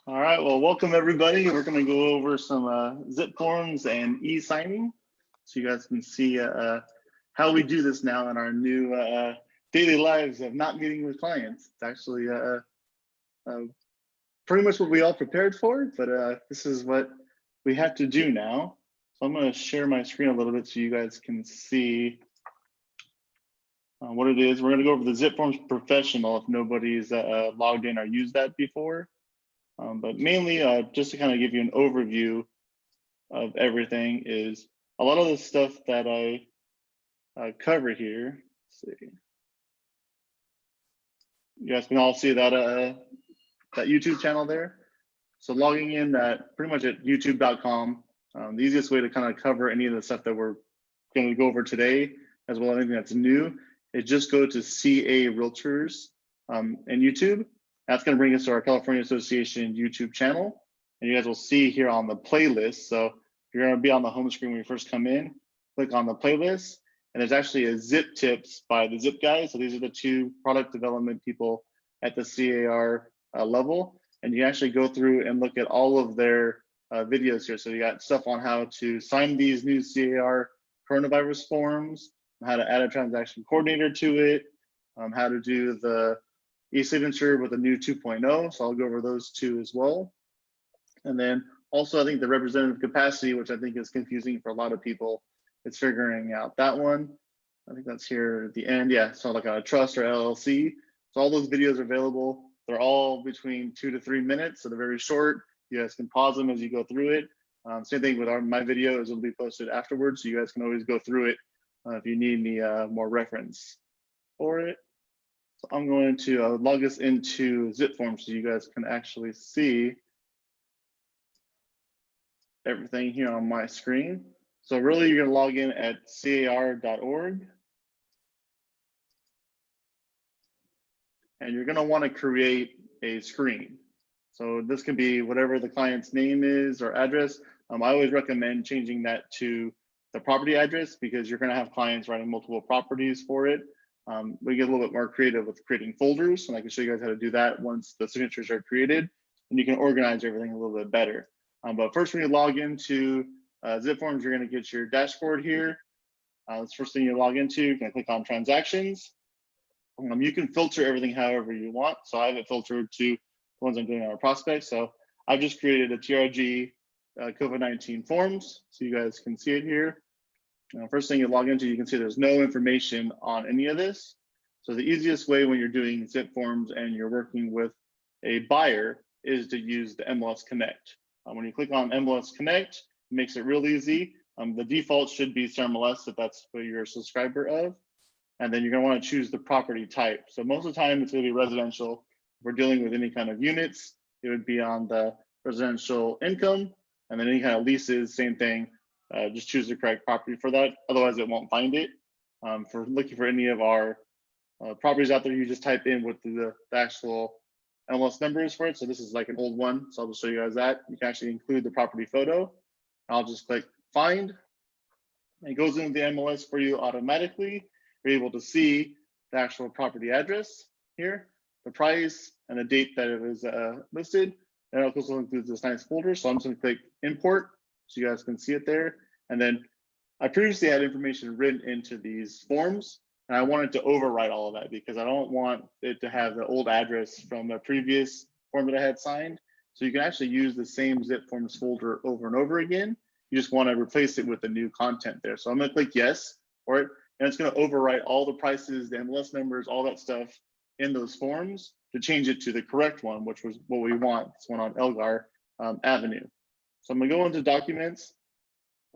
All right, well, welcome everybody. We're going to go over some zip forms and e-signing so you guys can see how we do this now in our new daily lives of not meeting with clients. It's actually pretty much what we all prepared for, but this is what we have to do now. So I'm going to share my screen a little bit so you guys can see what it is. We're going to go over the zipForms Professional if nobody's logged in or used that before. But mainly just to kind of give you an overview of everything is a lot of the stuff that I cover here. Let's see. You guys can all see that that YouTube channel there. So logging in pretty much at youtube.com, the easiest way to kind of cover any of the stuff that we're going to go over today, as well as anything that's new, is just go to CA Realtors and YouTube. That's going to bring us to our California Association YouTube channel. And you guys will see here on the playlist. So you're going to be on the home screen when you first come in, click on the playlist. And there's actually a zip tips by the zip guys. So these are the two product development people at the CAR level. And you actually go through and look at all of their videos here. So you got stuff on how to sign these new CAR coronavirus forms, how to add a transaction coordinator to it, how to do the e-signature with a new 2.0. So I'll go over those two as well. And then also I think the representative capacity, which I think is confusing for a lot of people, it's figuring out that one. I think that's here at the end. Yeah, so like a trust or LLC. So all those videos are available. They're all between 2 to 3 minutes, so they're very short. You guys can pause them as you go through it. Same thing with my videos, it'll be posted afterwards, so you guys can always go through it if you need any more reference for it. So I'm going to log us into zipForms so you guys can actually see everything here on my screen. So really you're going to log in at car.org. And you're going to want to create a screen. So this can be whatever the client's name is or address. I always recommend changing that to the property address because you're going to have clients writing multiple properties for it. We get a little bit more creative with creating folders, and I can show you guys how to do that once the signatures are created, and you can organize everything a little bit better. But first, when you log into zipForms, you're going to get your dashboard here. That's the first thing you log into. You're going to click on transactions. You can filter everything however you want. So I have it filtered to the ones I'm doing on our prospects. So I've just created a TRG COVID-19 forms, so you guys can see it here. First thing you log into, you can see there's no information on any of this. So the easiest way when you're doing zip forms and you're working with a buyer is to use the MLS Connect. When you click on MLS Connect, it makes it real easy. The default should be MLS if that's what you're a subscriber of. And then you're going to want to choose the property type. So most of the time it's going to be residential. If we're dealing with any kind of units, it would be on the residential income. And then any kind of leases, same thing. Just choose the correct property for that. Otherwise, it won't find it. For looking for any of our properties out there, you just type in what the actual MLS number is for it. So this is like an old one. So I'll just show you guys that. You can actually include the property photo. I'll just click find. It goes into the MLS for you automatically. You're able to see the actual property address here, the price, and the date that it was listed. And it also includes this nice folder. So I'm just going to click import so you guys can see it there. And then I previously had information written into these forms, and I wanted to overwrite all of that because I don't want it to have the old address from a previous form that I had signed. So you can actually use the same zipForms folder over and over again. You just want to replace it with the new content there. So I'm going to click yes for it. And it's going to overwrite all the prices, the MLS numbers, all that stuff in those forms to change it to the correct one, which was what we want. This one on Elgar Avenue. So I'm going to go into documents.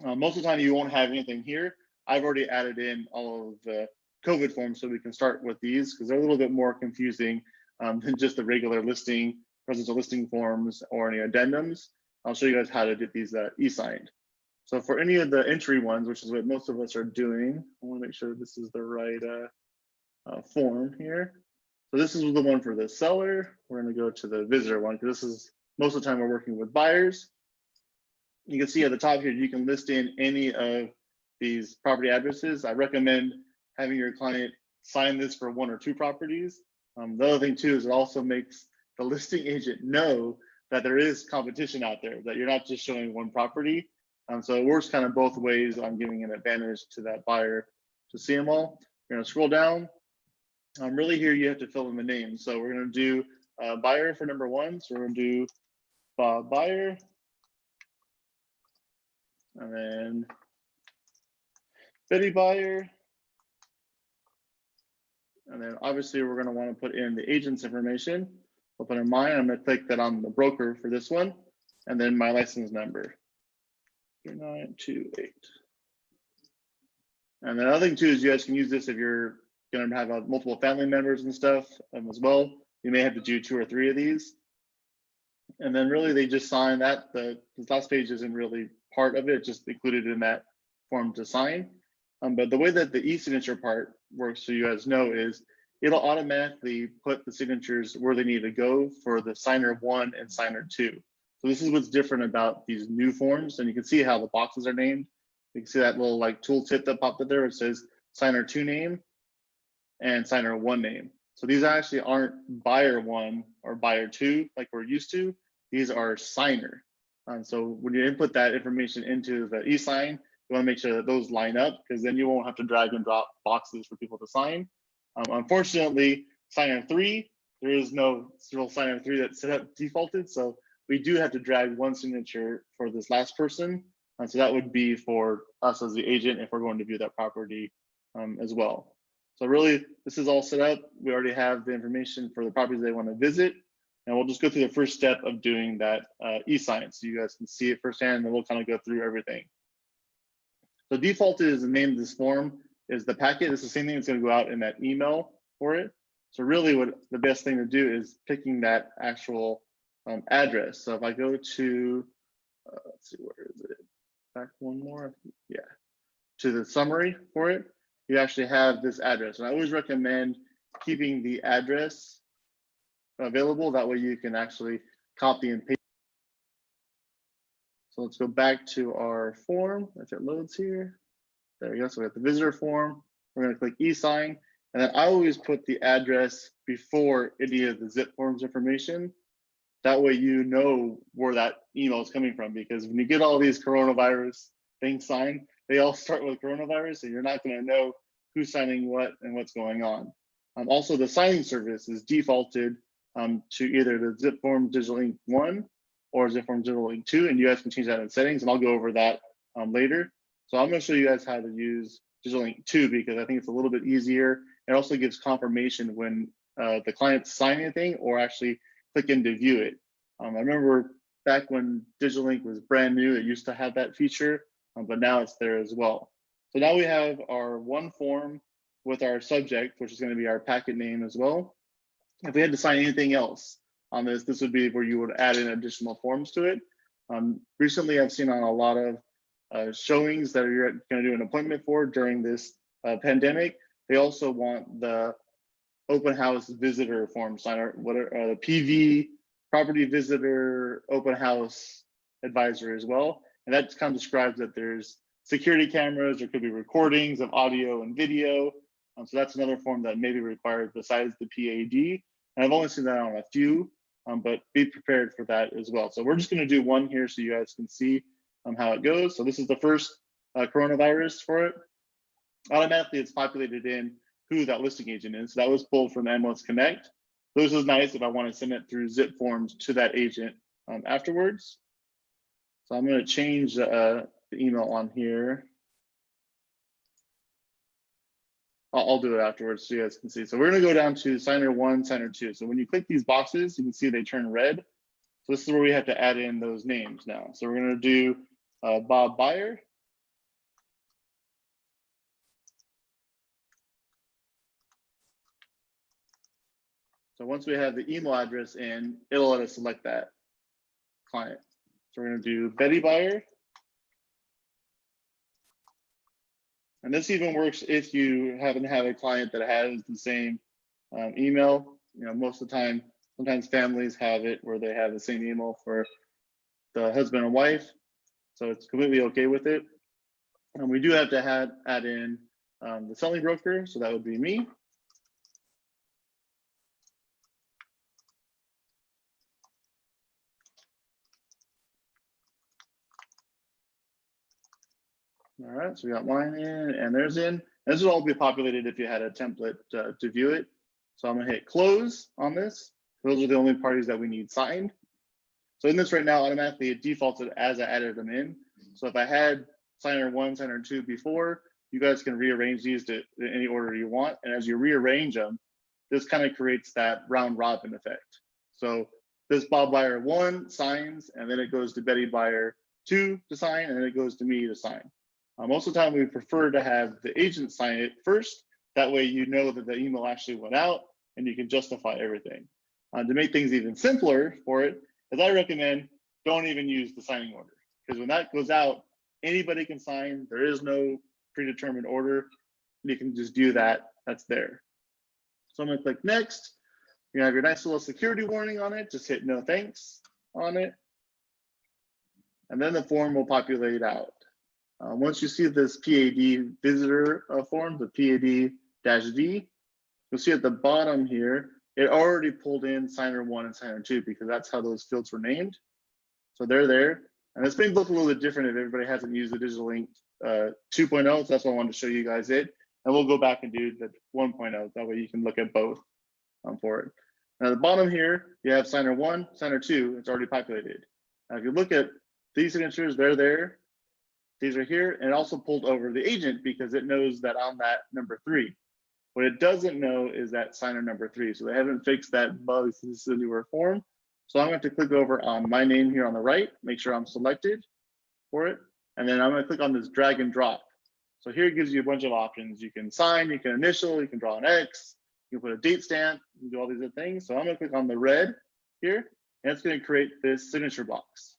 Most of the time you won't have anything here. I've already added in all of the COVID forms so we can start with these because they're a little bit more confusing than just the regular listing, residential listing forms or any addendums. I'll show you guys how to get these e-signed. So for any of the entry ones, which is what most of us are doing, I want to make sure this is the right form here. So this is the one for the seller. We're going to go to the visitor one because this is most of the time we're working with buyers. You can see at the top here, you can list in any of these property addresses. I recommend having your client sign this for 1 or 2 properties. The other thing too is it also makes the listing agent know that there is competition out there, that you're not just showing one property. So it works kind of both ways on giving an advantage to that buyer to see them all. We're going to scroll down. Really here you have to fill in the name. So we're going to do buyer for number 1. So we're going to do Bob Buyer. And then Betty Buyer. And then obviously we're going to want to put in the agent's information. I'll put in mine. I'm going to click that on the broker for this one. And then my license number. 3928. And the other thing too is you guys can use this if you're going to have multiple family members and stuff as well. You may have to do 2 or 3 of these. And then really they just sign that. The last page isn't really part of it, it's just included in that form to sign. But the way that the e-signature part works, so you guys know, is it'll automatically put the signatures where they need to go for the signer 1 and signer 2. So this is what's different about these new forms. And you can see how the boxes are named. You can see that little like tooltip that popped up there. It says signer 2 name and signer 1 name. So these actually aren't buyer 1 or buyer 2 like we're used to. These are signer. So when you input that information into the e-sign, you want to make sure that those line up, because then you won't have to drag and drop boxes for people to sign. Unfortunately, signer 3, there is no signer 3 that's set up defaulted. So we do have to drag one signature for this last person. So that would be for us as the agent if we're going to view that property as well. So really, this is all set up. We already have the information for the properties they want to visit. And we'll just go through the first step of doing that e-sign so you guys can see it firsthand, and then we'll kind of go through everything. So defaulted is the name of this form is the packet. It's the same thing that's going to go out in that email for it. So really what the best thing to do is picking that actual address. So if I go to, let's see, where is it? Back one more, yeah, to the summary for it, you actually have this address. And I always recommend keeping the address available. That way you can actually copy and paste. So let's go back to our form if it loads here. There we go. So we have the visitor form. We're going to click e-sign. And then I always put the address before any of the zipForms information. That way you know where that email is coming from, because when you get all these coronavirus things signed, they all start with coronavirus, so you're not going to know who's signing what and what's going on. Also, the signing service is defaulted to either the zipForms Digital Ink 1 or zipForms Digital Ink 2, and you guys can change that in settings, and I'll go over that later. So I'm going to show you guys how to use Digital Ink 2 because I think it's a little bit easier. It also gives confirmation when the clients sign anything or actually click in to view it. I remember back when Digital Ink was brand new, it used to have that feature, but now it's there as well. So now we have our one form with our subject, which is going to be our packet name as well. If we had to sign anything else on this, this would be where you would add in additional forms to it. Recently, I've seen on a lot of showings that you're going to do an appointment for during this pandemic. They also want the open house visitor form signer, the PV, property visitor, open house advisor as well. And that kind of describes that there's security cameras, there could be recordings of audio and video. So that's another form that may be required besides the PAD. And I've only seen that on a few, but be prepared for that as well. So we're just going to do one here so you guys can see how it goes. So this is the first coronavirus for it. Automatically, it's populated in who that listing agent is. So that was pulled from MLS Connect. This is nice if I want to send it through zipForms to that agent afterwards. So I'm going to change the email on here. I'll do it afterwards so you guys can see. So we're going to go down to signer 1, signer 2. So when you click these boxes, you can see they turn red. So this is where we have to add in those names now. So we're going to do Bob Buyer. So once we have the email address in, it'll let us select that client. So we're going to do Betty Buyer. And this even works if you happen to have a client that has the same email. You know, most of the time, sometimes families have it where they have the same email for the husband and wife. So it's completely okay with it. And we do have to add in the selling broker. So that would be me. All right, so we got mine in and theirs in. This will all be populated if you had a template to view it. So I'm gonna hit close on this. Those are the only parties that we need signed. So in this right now, automatically it defaults it as I added them in. So if I had signer 1, signer 2 before, you guys can rearrange these to any order you want. And as you rearrange them, this kind of creates that round robin effect. So this Bob Buyer 1 signs, and then it goes to Betty Buyer 2 to sign, and then it goes to me to sign. Most of the time we prefer to have the agent sign it first. That way you know that the email actually went out and you can justify everything. To make things even simpler for it, as I recommend, don't even use the signing order, because when that goes out, anybody can sign. There is no predetermined order. You can just do that. That's there. So I'm going to click next. You have your nice little security warning on it. Just hit no thanks on it. And then the form will populate out. Once you see this PAD visitor form, the PAD-V, you'll see at the bottom here, it already pulled in signer 1 and signer 2 because that's how those fields were named. So they're there. And this may look a little bit different if everybody hasn't used the Digital Ink 2.0. So that's why I wanted to show you guys it. And we'll go back and do the 1.0. That way you can look at both for it. Now at the bottom here, you have signer 1, signer 2. It's already populated. Now if you look at these signatures, they're there. These are here. And it also pulled over the agent because it knows that I'm that number 3. What it doesn't know is that signer number 3. So they haven't fixed that bug since this is a newer form. So I'm going to click over on my name here on the right, make sure I'm selected for it. And then I'm going to click on this drag and drop. So here it gives you a bunch of options. You can sign, you can initial, you can draw an X, you can put a date stamp, you can do all these other things. So I'm going to click on the red here, and it's going to create this signature box.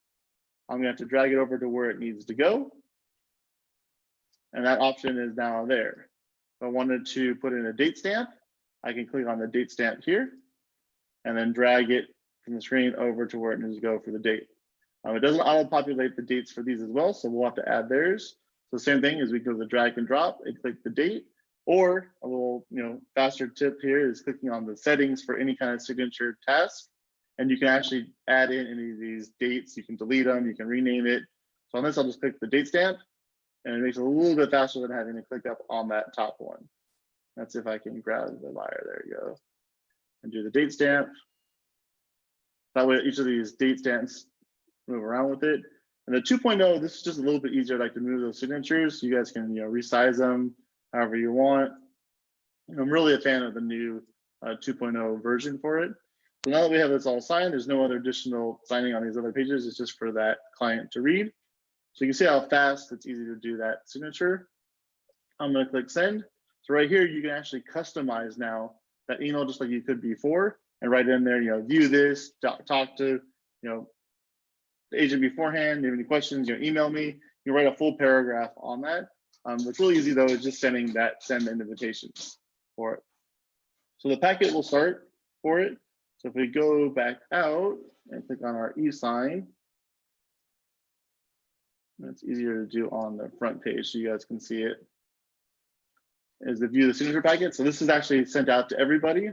I'm going to have to drag it over to where it needs to go. And that option is now there. If I wanted to put in a date stamp, I can click on the date stamp here and then drag it from the screen over to where it needs to go for the date. It doesn't auto-populate the dates for these as well, so we'll have to add theirs. So same thing as we go to the drag and drop and click the date, or a little faster tip here is clicking on the settings for any kind of signature task, and you can actually add in any of these dates. You can delete them, you can rename it. So on this, I'll just click the date stamp, and it makes it a little bit faster than having to click up on that top one. That's if I can grab the buyer. There you go. And do the date stamp. That way, each of these date stamps move around with it. And the 2.0, this is just a little bit easier, like to move those signatures. You guys can resize them however you want. I'm really a fan of the new 2.0 version for it. So now that we have this all signed, there's no other additional signing on these other pages. It's just for that client to read. So you can see how fast it's easy to do that signature. I'm going to click send. So right here, you can actually customize now that email just like you could before, and write in there, view this, talk to, the agent beforehand. If you have any questions, email me. You write a full paragraph on that. What's really easy though is just sending that send invitations for it. So the packet will start for it. So if we go back out and click on our e-sign, it's easier to do on the front page so you guys can see it, is to view the signature packet. So this is actually sent out to everybody.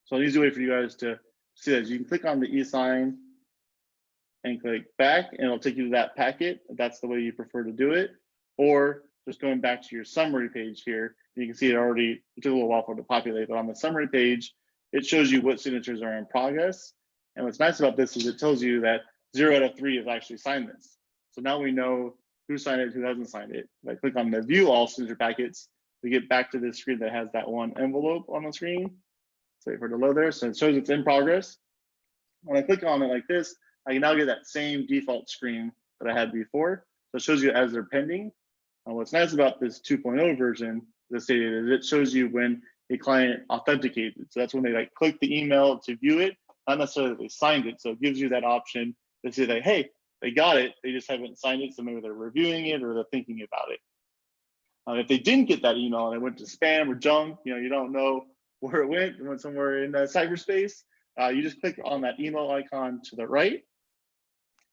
So an easy way for you guys to see that is you can click on the e-sign and click back, and it'll take you to that packet if that's the way you prefer to do it. Or just going back to your summary page here, you can see it already, it took a little while for it to populate, but on the summary page, it shows you what signatures are in progress. And what's nice about this is it tells you that 0 out of 3 have actually signed this. So now we know who signed it, who hasn't signed it. If I click on the view all signature packets, we get back to this screen that has that one envelope on the screen. So wait for it to load there. So it shows it's in progress. When I click on it like this, I can now get that same default screen that I had before. So it shows you as they're pending. What's nice about this 2.0 version, as stated, is it shows you when a client authenticated. So that's when they click the email to view it, not necessarily that they signed it. So it gives you that option to say that, hey, they got it, they just haven't signed it. So maybe they're reviewing it or they're thinking about it. If they didn't get that email and it went to spam or junk, you don't know where it went. It went somewhere in cyberspace. You just click on that email icon to the right,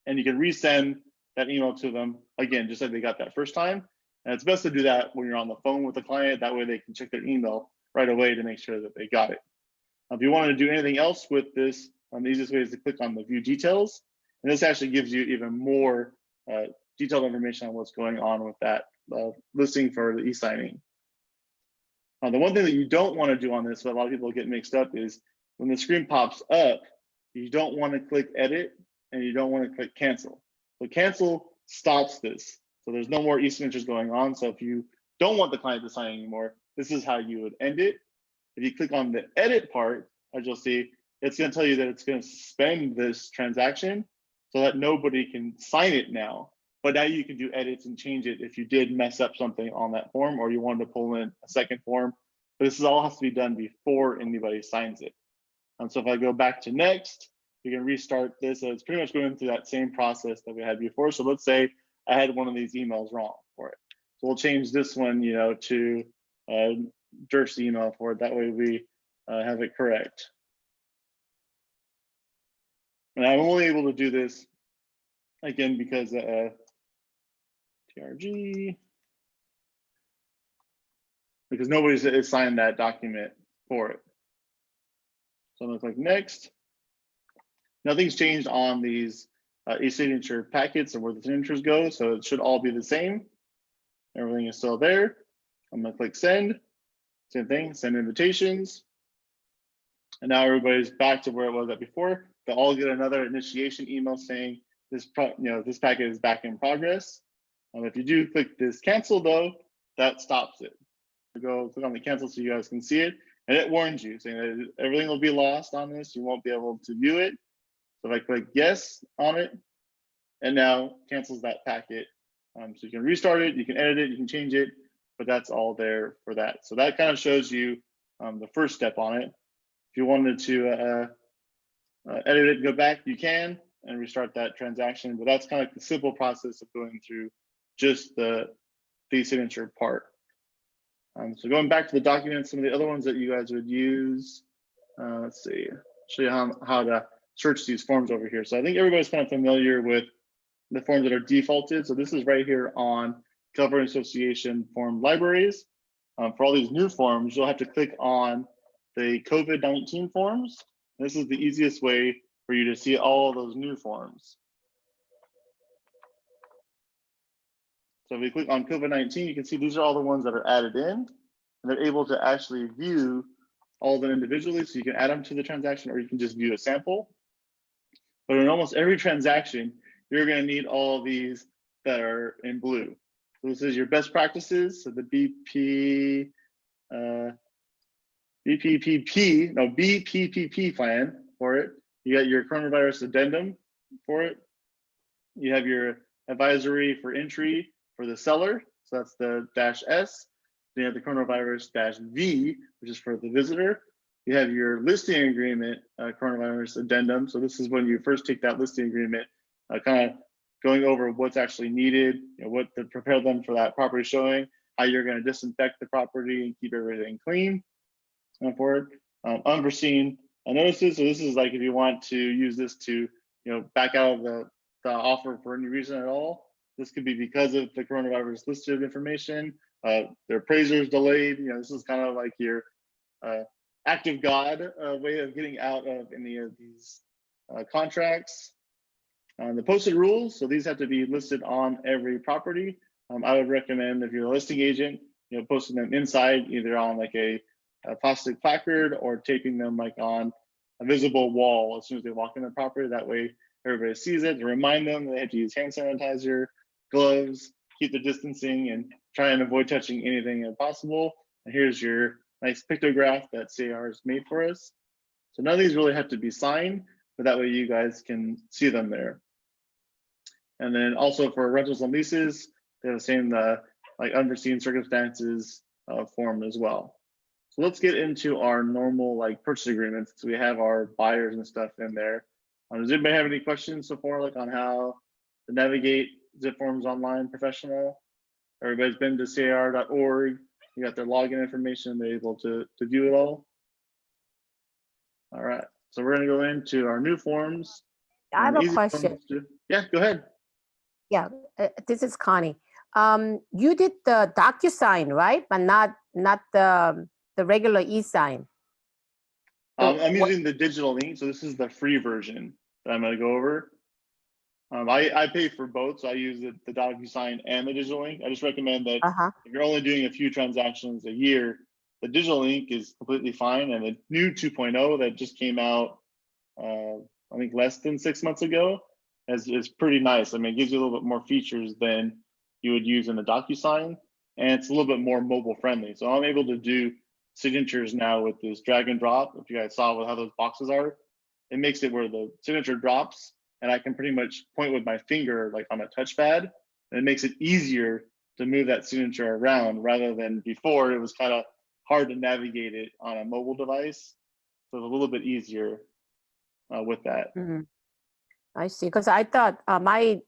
and you can resend that email to them again, just like they got that first time. And it's best to do that when you're on the phone with the client. That way they can check their email right away to make sure that they got it. If you want to do anything else with this, the easiest way is to click on the view details. And this actually gives you even more detailed information on what's going on with that listing for the e-signing. The one thing that you don't want to do on this, that a lot of people get mixed up, is when the screen pops up, you don't want to click edit and you don't want to click cancel. So cancel stops this. So there's no more e-signatures going on. So if you don't want the client to sign anymore, this is how you would end it. If you click on the edit part, as you'll see, it's going to tell you that it's going to suspend this transaction so that nobody can sign it now. But now you can do edits and change it if you did mess up something on that form or you wanted to pull in a second form. But this all has to be done before anybody signs it. So if I go back to next, we can restart this. So it's pretty much going through that same process that we had before. So let's say I had one of these emails wrong for it. So we'll change this one, to Dirk's email for it. That way we have it correct. And I'm only able to do this again because TRG, because nobody's signed that document for it. So I'm gonna click next. Nothing's changed on these e-signature packets and where the signatures go, so it should all be the same. Everything is still there. I'm gonna click send. Same thing, send invitations. And now everybody's back to where it was at before. They'll all get another initiation email saying this packet is back in progress. If you do click this cancel though, that stops it. Go click on the cancel so you guys can see it. And it warns you saying that everything will be lost on this. You won't be able to view it. So if I click yes on it, and now cancels that packet. So you can restart it, you can edit it, you can change it, but that's all there for that. So that kind of shows you the first step on it. If you wanted to edit it and go back, you can, and restart that transaction. But that's kind of like the simple process of going through just the signature part. So going back to the documents, some of the other ones that you guys would use, let's see, show you how to search these forms over here. So I think everybody's kind of familiar with the forms that are defaulted. So this is right here on California Association form libraries. For all these new forms, you'll have to click on the COVID-19 forms. This is the easiest way for you to see all of those new forms. So if we click on COVID-19, you can see these are all the ones that are added in, and they're able to actually view all of them individually. So you can add them to the transaction, or you can just view a sample. But in almost every transaction, you're going to need all of these that are in blue. So this is your best practices. So the BPPP plan for it. You got your coronavirus addendum for it. You have your advisory for entry for the seller. So that's the -S. Then you have the coronavirus -V, which is for the visitor. You have your listing agreement coronavirus addendum. So this is when you first take that listing agreement, kind of going over what's actually needed, what to prepare them for that property showing, how you're going to disinfect the property and keep everything clean for it. Unforeseen notices. So this is like if you want to use this to back out of the offer for any reason at all. This could be because of the coronavirus listed information. Their appraiser's delayed. This is kind of like your act of God way of getting out of any of these contracts. The posted rules, so these have to be listed on every property. I would recommend if you're a listing agent, posting them inside, either on like a plastic placard or taping them like on a visible wall as soon as they walk in the property. That way everybody sees it. To remind them they have to use hand sanitizer, gloves, keep the distancing, and try and avoid touching anything if possible. And here's your nice pictograph that CAR has made for us. So none of these really have to be signed, but that way you guys can see them there. And then also for rentals and leases, they have the same like unforeseen circumstances form as well. So let's get into our normal like purchase agreements. So we have our buyers and stuff in there. Does anybody have any questions so far, like on how to navigate zipForms Online Professional? Everybody's been to car.org. You got their login information. They're able to view it all. All right. So we're going to go into our new forms. I have a question. Yeah, go ahead. Yeah, this is Connie. You did the DocuSign, right? But not the regular e-sign. I'm using the digital link. So this is the free version that I'm going to go over. I pay for both, so I use the DocuSign and the digital ink. I just recommend that Uh-huh. if you're only doing a few transactions a year, the digital ink is completely fine. And the new 2.0 that just came out, I think less than 6 months ago, is pretty nice. I mean, it gives you a little bit more features than you would use in a DocuSign, and it's a little bit more mobile friendly. So I'm able to do signatures now with this drag and drop. If you guys saw how those boxes are, it makes it where the signature drops and I can pretty much point with my finger like on a touchpad, and it makes it easier to move that signature around rather than before it was kind of hard to navigate it on a mobile device. So it's a little bit easier with that. Mm-hmm. I see. Because I thought my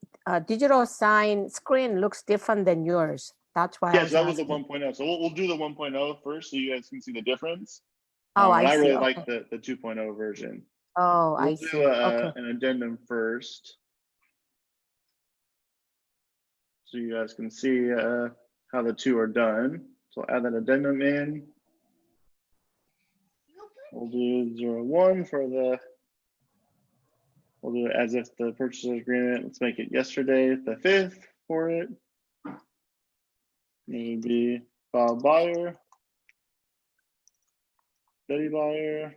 digital sign screen looks different than yours. That's why I Yeah, was so that was asking. the 1.0. So we'll do the 1.0 first so you guys can see the difference. Oh, And I I see. really Okay. like the 2.0 version. Oh, I We'll see. do Okay. an addendum first, so you guys can see how the two are done. So I'll add that addendum in. We'll do 01 for the, we'll do it as if the purchase agreement, let's make it yesterday, the 5th for it. Maybe Bob buyer, Betty buyer,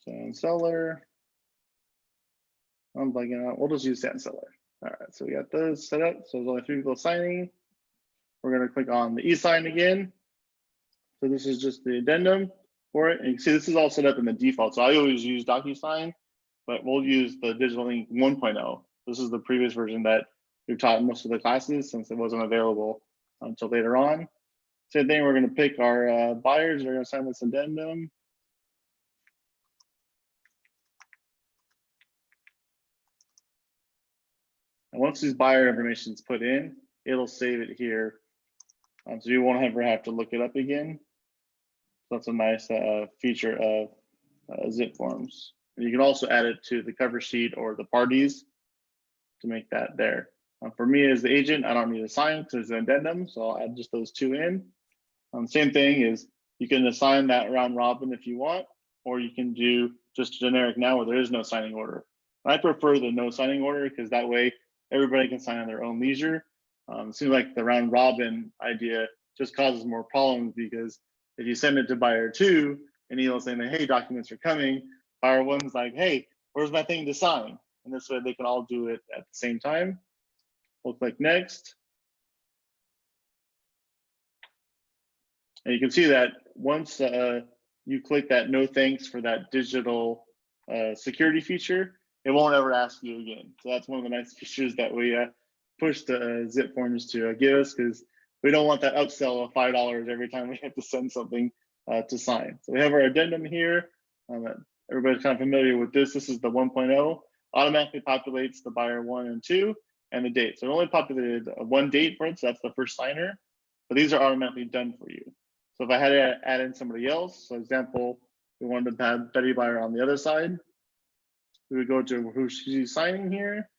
Sam seller. I'm blanking out. We'll just use Sam seller. All right, so we got those set up. So there's only 3 people signing. We're going to click on the e-sign again. So this is just the addendum for it. And you can see this is all set up in the default. So I always use DocuSign, but we'll use the digital ink 1.0. This is the previous version that we've taught in most of the classes since it wasn't available until later on. Same thing, we're going to pick our buyers. They're going to sign this addendum. And once this buyer information is put in, it'll save it here. So you won't ever have to look it up again. So that's a nice feature of zipForms. And you can also add it to the cover sheet or the parties to make that there. For me as the agent, I don't need to sign because it's an addendum, so I'll add just those 2 in. Same thing is you can assign that round robin if you want, or you can do just generic now where there is no signing order. I prefer the no signing order because that way everybody can sign on their own leisure. It seems like the round robin idea just causes more problems because if you send it to buyer 2 and he'll say, hey, documents are coming, buyer 1's like, hey, where's my thing to sign? And this way they can all do it at the same time. We'll click next. And you can see that once you click that no thanks for that digital security feature, it won't ever ask you again. So that's one of the nice features that we push the zipForms to give us, because we don't want that upsell of $5 every time we have to send something to sign. So we have our addendum here. Everybody's kind of familiar with this. This is the 1.0. Automatically populates the buyer 1 and 2 and the date. So it only populated 1 date for it, so that's the first signer. But these are automatically done for you. So if I had to add in somebody else, so example, we wanted to have Betty buyer on the other side, we would go to who she's signing here,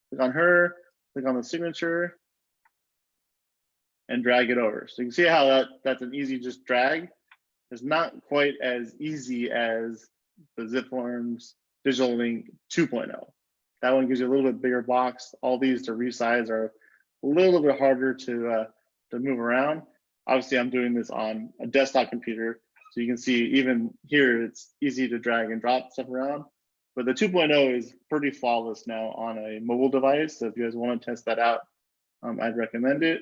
click on her, click on the signature, and drag it over. So you can see how that's an easy just drag. It's not quite as easy as the zipForms digital ink 2.0. That one gives you a little bit bigger box. All these to resize are a little bit harder to move around. Obviously, I'm doing this on a desktop computer, so you can see even here it's easy to drag and drop stuff around. But the 2.0 is pretty flawless now on a mobile device. So if you guys want to test that out, I'd recommend it.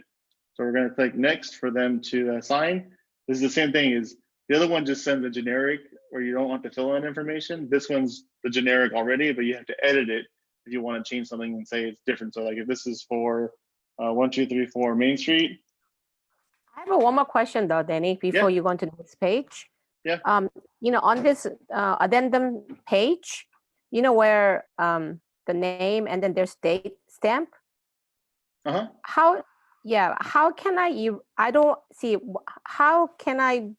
So we're going to click next for them to sign. This is the same thing as the other one, just sends a generic where you don't want to fill in information. This one's the generic already, but you have to edit it if you want to change something and say it's different. So like if this is for 1234 Main Street. I have one more question though, Danny, before you go on to the next page. Yeah. You know, on this addendum page, you know, where the name and then there's date stamp. How can I don't see, how can I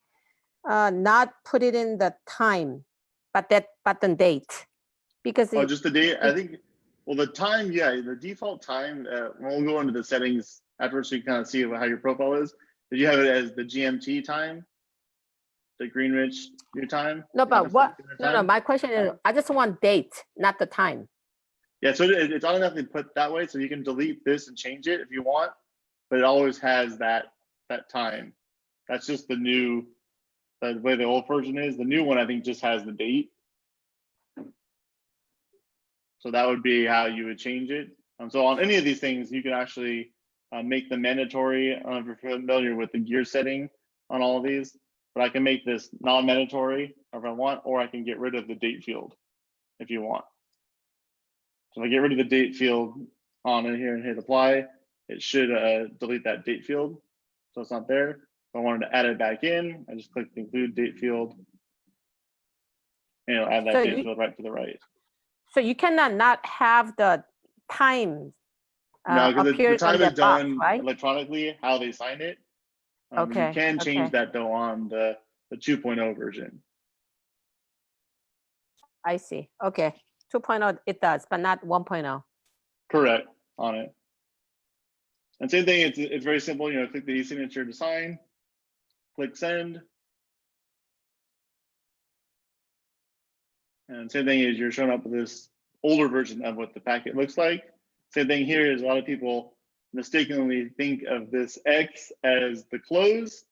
not put it in the time, but that button date? Because just the date, I think, well, the time, yeah, the default time, we'll go into the settings afterwards so you kind of see how your profile is. Did you have it as the GMT time? the Greenwich your time. No, but what? No, time. my question is, I just want date, not the time. Yeah, so it's automatically put that way, so you can delete this and change it if you want, but it always has that time. That's just the way the old version is. The new one, I think, just has the date. So that would be how you would change it. So on any of these things, you can actually make them mandatory. I don't know if you're familiar with the gear setting on all of these, but I can make this non-mandatory if I want, or I can get rid of the date field if you want. So if I get rid of the date field on it here and hit apply, it should delete that date field. So it's not there. If I wanted to add it back in, I just click the include date field, and it'll add that date field right to the right. So you cannot not have the time no, because the time is done right? electronically, how they sign it. Okay. You can change that though on the 2.0 version. I see. Okay. 2.0 it does, but not 1.0. Correct, on it. And same thing, it's very simple. You know, click the e-signature to sign, click send. And same thing is you're showing up with this older version of what the packet looks like. Same thing here is a lot of people mistakenly think of this X as the close.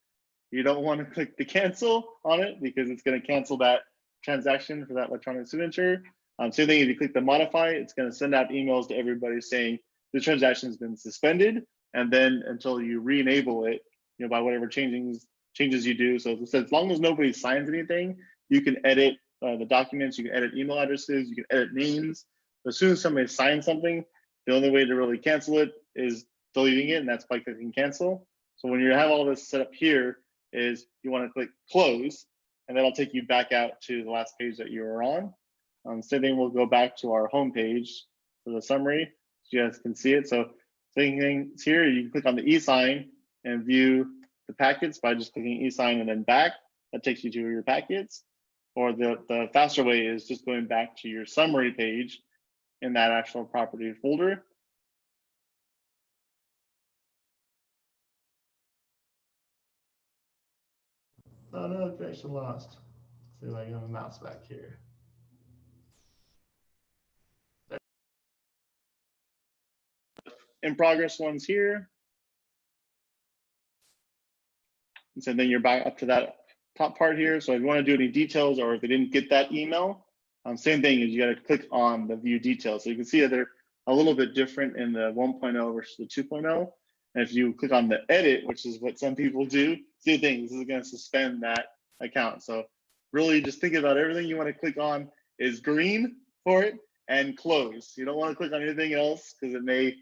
You don't want to click the cancel on it because it's going to cancel that transaction for that electronic signature. Same thing, if you click the modify, it's going to send out emails to everybody saying the transaction has been suspended, and then until you re-enable it, you know, by whatever changes you do. So as long as nobody signs anything, you can edit the documents, you can edit email addresses, you can edit names. As soon as somebody signs something, the only way to really cancel it is deleting it, and that's by clicking cancel. So when you have all this set up here, is you want to click close, and that'll take you back out to the last page that you were on. Same thing, we'll go back to our home page for the summary, so you guys can see it. So same thing here, you can click on the e-sign and view the packets by just clicking e-sign and then back. That takes you to your packets. Or the faster way is just going back to your summary page in that actual property folder. Oh no, connection lost. Let's see if I can have a mouse back here. In progress ones here. And so then you're back up to that top part here. So if you want to do any details, or if they didn't get that email, same thing is you got to click on the view details. So you can see that they're a little bit different in the 1.0 versus the 2.0. And if you click on the edit, which is what some people do, same thing, this is going to suspend that account. So really just think about everything you want to click on is green for it and close. You don't want to click on anything else because it may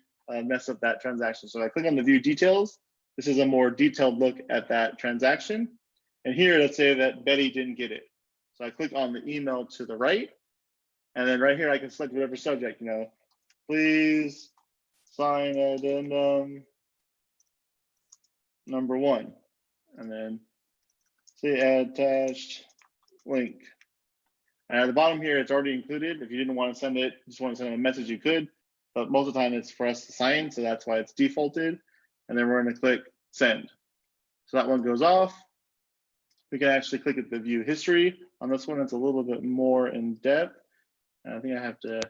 mess up that transaction. So I click on the view details. This is a more detailed look at that transaction. And here, let's say that Betty didn't get it. So I click on the email to the right. And then right here, I can select whatever subject, you know, please sign addendum number 1. And then say attached link. And at the bottom here, it's already included. If you didn't want to send it, just want to send a message, you could. But most of the time, it's for us to sign. So that's why it's defaulted. And then we're going to click send. So that one goes off. We can actually click at the view history. On this one, it's a little bit more in depth. And I think I have to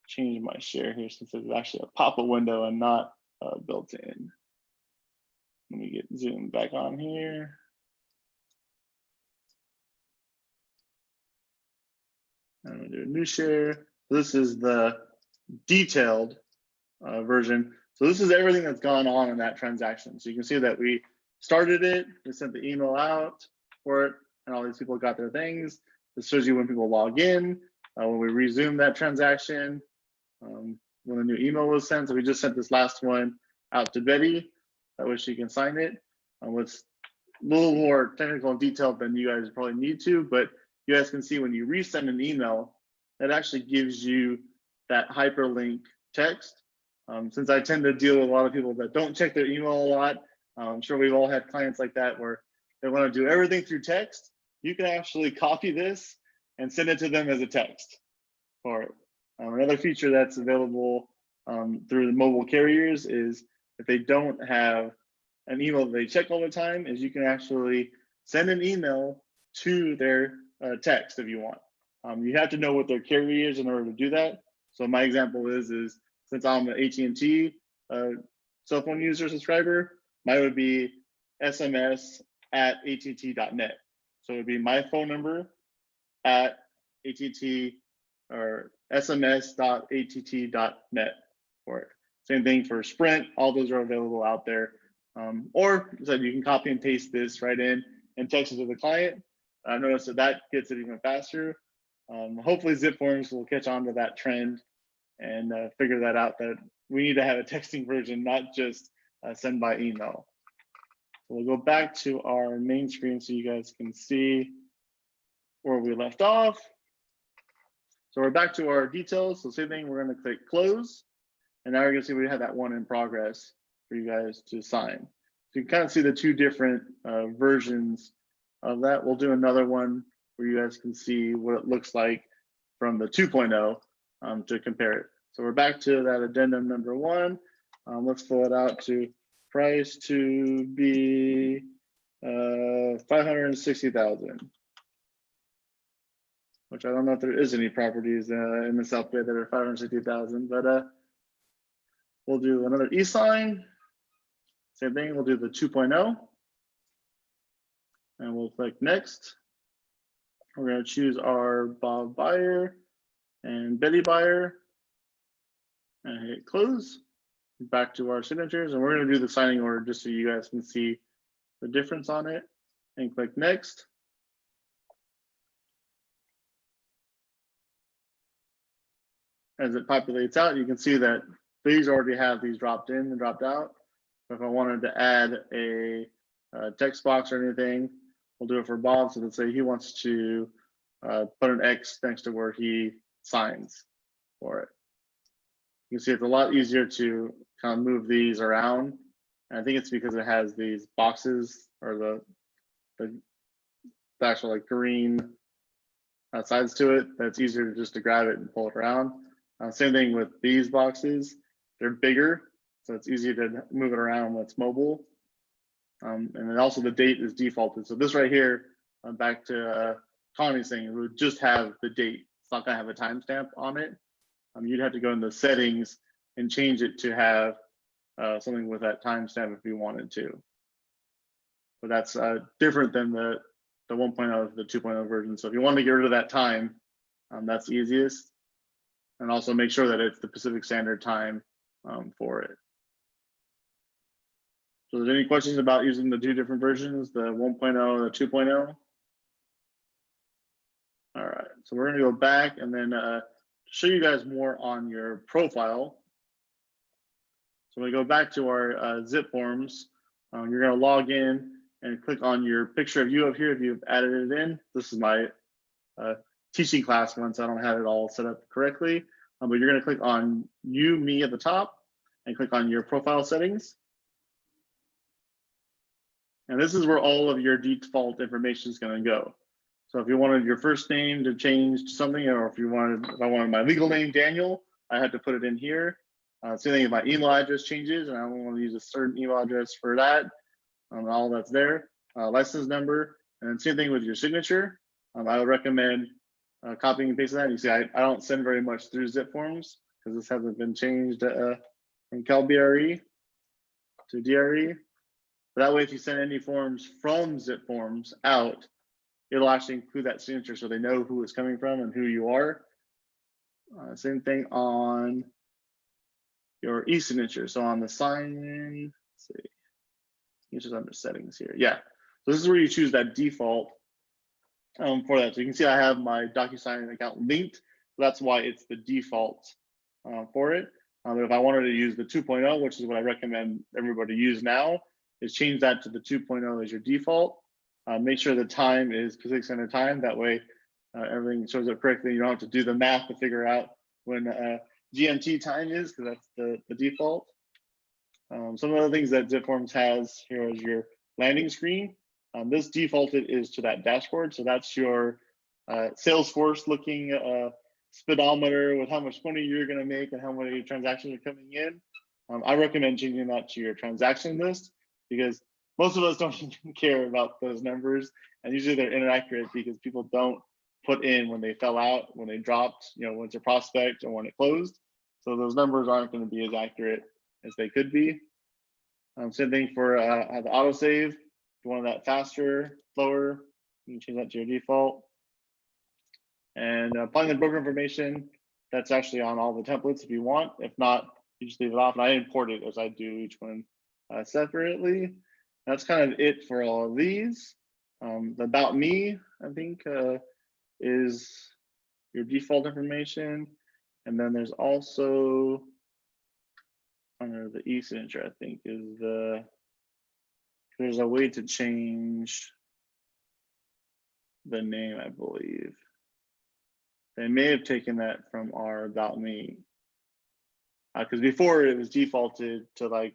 change my share here since it's actually a pop-up window and not built in. Let me get zoomed back on here. I'm gonna do a new share. So this is the detailed version. So this is everything that's gone on in that transaction. So you can see that we started it, we sent the email out for it, and all these people got their things. This shows you when people log in, when we resume that transaction, when a new email was sent. So we just sent this last one out to Betty. That way she can sign it. What's a little more technical and detailed than you guys probably need to, but you guys can see when you resend an email, that actually gives you that hyperlink text. Since I tend to deal with a lot of people that don't check their email a lot, I'm sure we've all had clients like that where they want to do everything through text. You can actually copy this and send it to them as a text. Or another feature that's available through the mobile carriers is if they don't have an email that they check all the time, is you can actually send an email to their text if you want. You have to know what their carrier is in order to do that. So my example is since I'm an AT&T cell phone user subscriber, mine would be sms@att.net. So it would be my phone number at att or sms.att.net for it. Same thing for Sprint. All those are available out there. Or as I said, you can copy and paste this right in and text it to the client. I noticed that gets it even faster. Hopefully zipForms will catch on to that trend and figure that out, that we need to have a texting version, not just send by email. So we'll go back to our main screen so you guys can see where we left off. So we're back to our details. So same thing, we're going to click close. And now we're going to see we have that one in progress for you guys to sign. So you can kind of see the two different versions of that. We'll do another one where you guys can see what it looks like from the 2.0 to compare it. So we're back to that addendum number 1. Let's fill it out to price to be 560,000. Which I don't know if there is any properties in the South Bay that are 560,000, but we'll do another e-sign. Same thing, we'll do the 2.0. And we'll click next. We're going to choose our Bob buyer and Betty buyer and hit close. Back to our signatures, and we're going to do the signing order just so you guys can see the difference on it, and click next. As it populates out, you can see that these already have these dropped in and dropped out. If I wanted to add a text box or anything, we'll do it for Bob. So let's say he wants to put an X next to where he signs for it. You can see it's a lot easier to kind of move these around. And I think it's because it has these boxes or the actual like green sides to it. That's easier just to grab it and pull it around. Same thing with these boxes. They're bigger, so it's easier to move it around when it's mobile. And then also the date is defaulted. So this right here, back to Connie's thing, it would just have the date. It's not gonna have a timestamp on it. You'd have to go in the settings and change it to have something with that timestamp if you wanted to. But that's different than the 1.0, the 2.0 version. So if you want to get rid of that time, that's the easiest. And also make sure that it's the Pacific Standard Time for it. So there's any questions about using the two different versions, the 1.0 and the 2.0? All right, so we're gonna go back and then show you guys more on your profile. So when we go back to our zipForms, you're gonna log in and click on your picture of you up here if you've added it in. This is my teaching class one, so I don't have it all set up correctly. But you're gonna click on you, me at the top and click on your profile settings. And this is where all of your default information is gonna go. So if you wanted your first name to change to something, or if I wanted my legal name, Daniel, I had to put it in here. Same thing if my email address changes and I want to use a certain email address for that, all that's there. License number, and same thing with your signature. I would recommend copying and pasting that. You see, I don't send very much through zipForms because this hasn't been changed from CalBRE to DRE. But that way, if you send any forms from zipForms out, it'll actually include that signature so they know who it's coming from and who you are. Same thing on your e-signature. So on the sign-in, let's see, it's just under settings here. Yeah, so this is where you choose that default for that. So you can see I have my DocuSign account linked. So that's why it's the default for it. But if I wanted to use the 2.0, which is what I recommend everybody use now, is change that to the 2.0 as your default. Make sure the time is Pacific Standard Time. That way everything shows up correctly. You don't have to do the math to figure out when GMT time is, because that's the default. Some of the things that zipForms has here is your landing screen. This defaulted is to that dashboard. So that's your Salesforce looking speedometer with how much money you're going to make and how many transactions are coming in. I recommend changing that to your transaction list, because most of us don't even care about those numbers, and usually they're inaccurate because people don't put in when they fell out, when they dropped, when it's a prospect or when it closed. So those numbers aren't going to be as accurate as they could be. Same thing for the autosave. If you want that faster, slower, you can change that to your default. And applying the broker information, that's actually on all the templates if you want. If not, you just leave it off. And I import it as I do each one separately. That's kind of it for all of these. The about me, I think, is your default information. And then there's also under the e-signature, I think, is there's a way to change the name, I believe. They may have taken that from our about me. Because before it was defaulted to like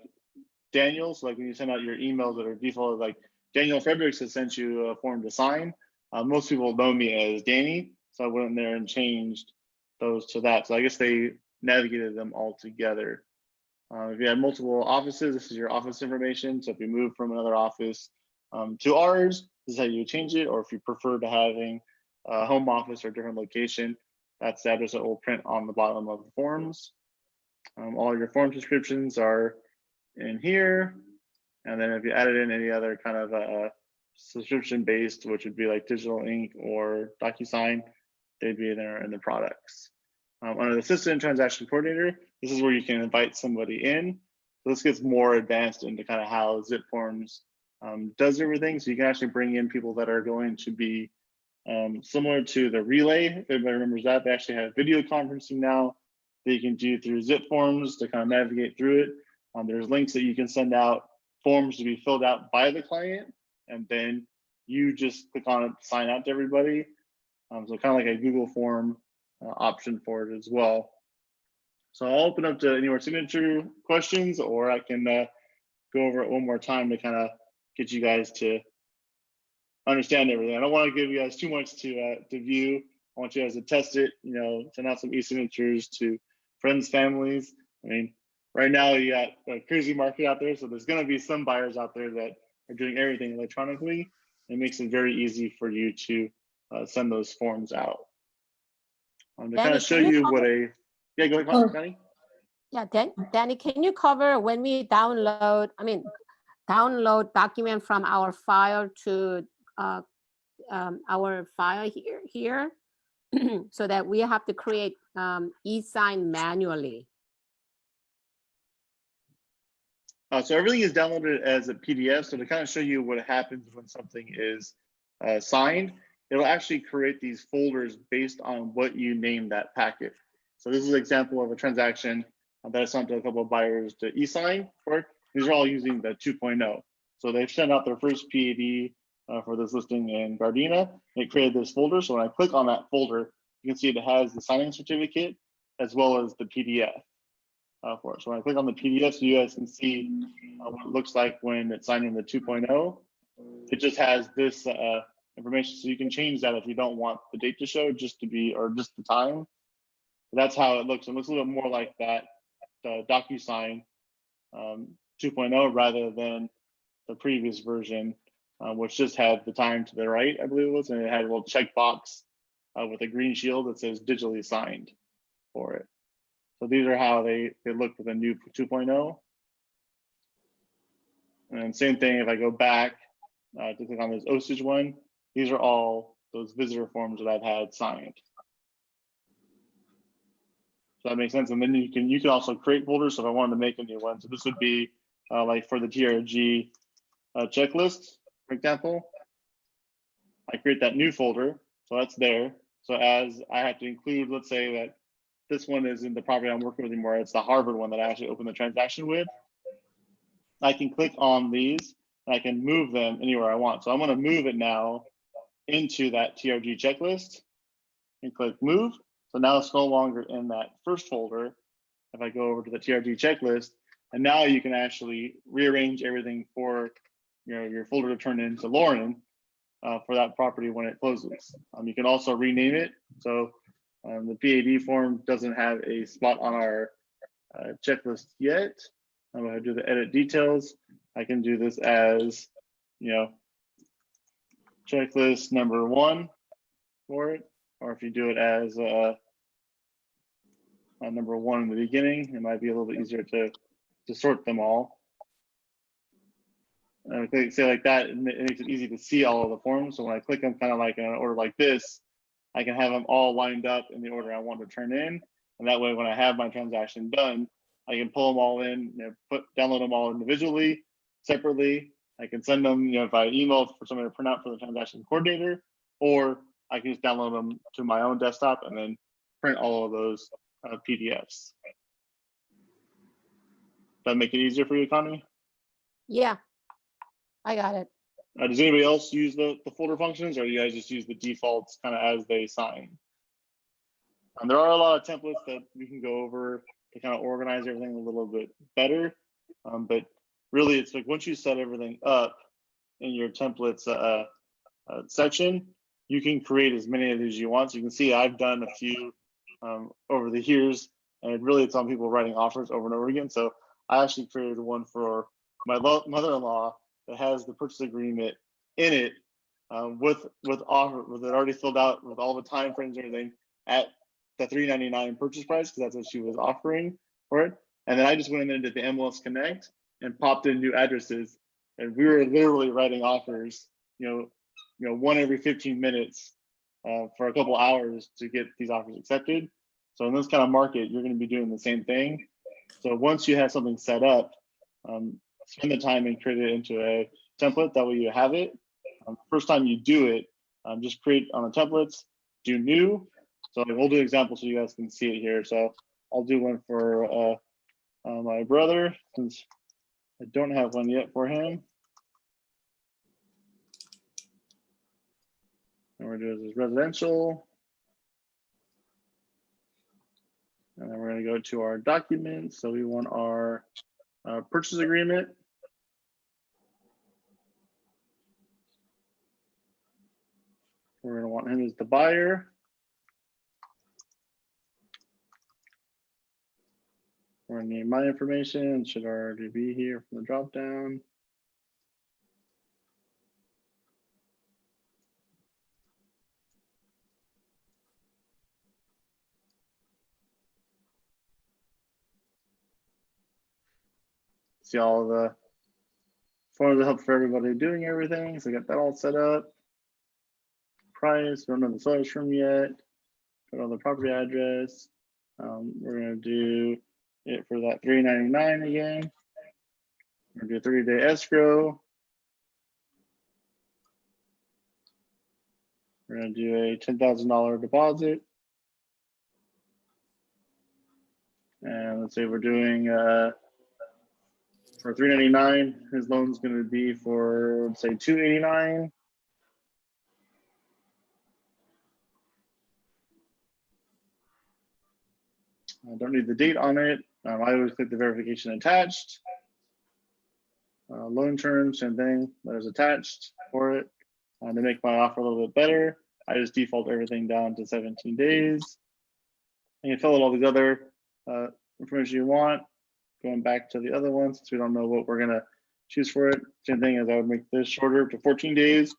Daniel. So like when you send out your emails that are defaulted, like Daniel Fredericks has sent you a form to sign. Most people know me as Danny. So I went in there and changed those to that. So I guess they navigated them all together. If you have multiple offices, this is your office information. So if you move from another office to ours, this is how you change it. Or if you prefer to having a home office or a different location, that's the address that will print on the bottom of the forms. All your form descriptions are in here. And then if you added in any other kind of subscription based, which would be like digital ink or DocuSign, they'd be in there in the products. Under the assistant transaction coordinator, this is where you can invite somebody in. So this gets more advanced into kind of how zipForms does everything. So you can actually bring in people that are going to be similar to the relay. If everybody remembers that, they actually have video conferencing now that you can do through zipForms to kind of navigate through it. There's links that you can send out forms to be filled out by the client, and then you just click on it to sign out to everybody. So kind of like a Google form option for it as well. So I'll open up to any more signature questions, or I can go over it one more time to kind of get you guys to understand everything. I don't want to give you guys too much to view. I want you guys to test it, send out some e-signatures to friends, families. I mean, right now you got a crazy market out there, so there's going to be some buyers out there that are doing everything electronically. It makes it very easy for you to send those forms out. To kind of show you what a, yeah, go ahead, Danny. Yeah, Danny, can you cover when we download document from our file to our file here, so that we have to create e-sign manually? So everything is downloaded as a PDF. So to kind of show you what happens when something is signed, it'll actually create these folders based on what you name that packet. So this is an example of a transaction that I sent to a couple of buyers to e-sign for. These are all using the 2.0. So they've sent out their first PED for this listing in Gardena. It created this folder. So when I click on that folder, you can see it has the signing certificate as well as the PDF for it. So when I click on the PDF, so you guys can see what it looks like when it's signed in the 2.0. It just has this information, so you can change that if you don't want the date to show, just to be, or just the time. But that's how it looks. It looks a little bit more like that DocuSign 2.0 rather than the previous version, which just had the time to the right, I believe it was, and it had a little checkbox with a green shield that says digitally signed for it. So these are how they look with a new 2.0. And same thing if I go back to click on this Osage one, these are all those visitor forms that I've had signed. So that makes sense. And then you can also create folders. So if I wanted to make a new one, so this would be like for the TRG checklist, for example, I create that new folder. So that's there. So as I have to include, let's say that this one isn't the property I'm working with anymore, it's the Harvard one that I actually opened the transaction with. I can click on these and I can move them anywhere I want. So I'm going to move it now into that TRG checklist and click move. So now it's no longer in that first folder. If I go over to the TRG checklist, and now you can actually rearrange everything for your folder to turn into Lauren for that property when it closes. You can also rename it. So the PAD form doesn't have a spot on our checklist yet. I'm going to do the edit details. I can do this as, you know, checklist number 1 for it, or if you do it as number 1 in the beginning, it might be a little bit easier to sort them all. And if they say like that, it makes it easy to see all of the forms. So when I click them kind of like in an order like this, I can have them all lined up in the order I want to turn in. And that way, when I have my transaction done, I can pull them all in, you know, download them all individually, separately. I can send them, you know, via email for somebody to print out for the transaction coordinator, or I can just download them to my own desktop and then print all of those PDFs. That make it easier for you, Connie? Yeah, I got it. Does anybody else use the folder functions, or you guys just use the defaults kind of as they sign? There are a lot of templates that we can go over to kind of organize everything a little bit better. But really, it's like once you set everything up in your templates section, you can create as many of these as you want. So you can see I've done a few over the years, and really it's on people writing offers over and over again. So I actually created one for my mother-in-law that has the purchase agreement in it with it already filled out with all the time frames and everything at the $3.99 purchase price, because that's what she was offering for it. And then I just went in there and did the MLS Connect and popped in new addresses, and we were literally writing offers, you know, one every 15 minutes for a couple hours to get these offers accepted. So in this kind of market, you're going to be doing the same thing. So once you have something set up, spend the time and create it into a template. That way you have it. First time you do it, just create on the templates, do new. So we'll do an example so you guys can see it here. So I'll do one for my brother, since I don't have one yet for him. And we're doing this residential. And then we're going to go to our documents. So we want our purchase agreement. We're going to want him as the buyer. We're going to need my information. It should already be here from the drop down. See all the forms that help for everybody doing everything. So I got that all set up. Price, we don't know the seller's from yet. Put on the property address. We're going to do it for that $3.99 again. We're going to do a 30-day escrow. We're going to do a $10,000 deposit. And let's say we're doing for $3.99, his loan's going to be for, say, $2.89. I don't need the date on it. I always click the verification attached. Loan terms, same thing, letters attached for it. To make my offer a little bit better, I just default everything down to 17 days. And you fill out all these other information you want. Going back to the other ones, since we don't know what we're gonna choose for it. Same thing as I would make this shorter to 14 days.